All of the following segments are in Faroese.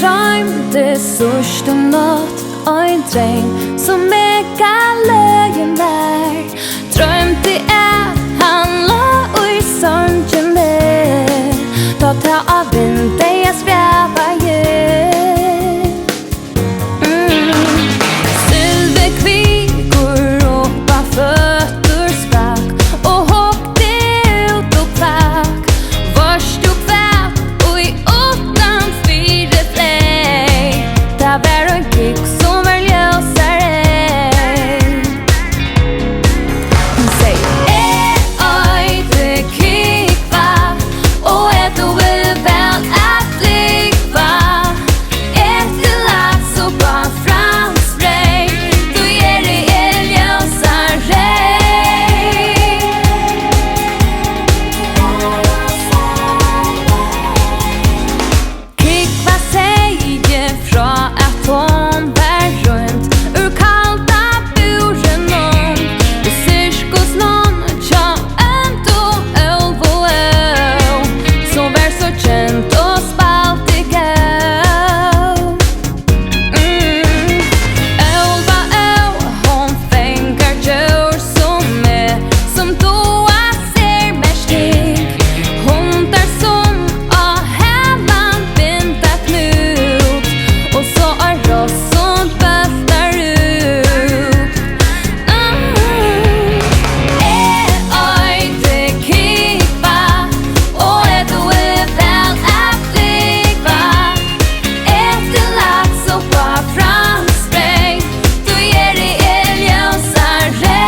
drømte sørste natt en dreng som mega løyen vær. Drømte han la i sorgene, da ta av vindet jeg skrev igjen. Sylve kvikker opp av føtter sprak, og hoppte ut og kvak. Vørst og kvak, og i åttan fire flej. Det var en kikk som var ljøsere. Hun sier, oi, det kikva, og du vil vel at likva. Etter lagt så på franskbrei, du gjør det en ljøsere. Kikva sier fra at hon var rundt ur kalda buren om. I sirkus nån tja ønt og ølv og øl, som var så kjent og spalt i gøl. Ølva øl, hon fengar djur som doa ser mer stig. Hundar som av heman binda knut, og så ross som bøftar ut. Oi, det kikva, og du vil vel at likva. Etter lagt så på franskbrei, du gjør det en ljøsere.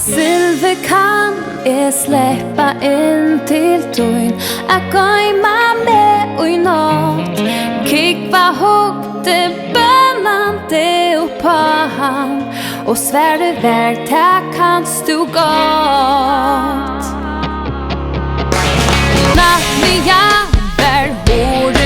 Sylve kan jeg släppa inn til tøyn, jeg gøyma med ui natt. Kikva hugte bønande oppa han, og svære vær, det kanst du godt. Natt med jeg vær hår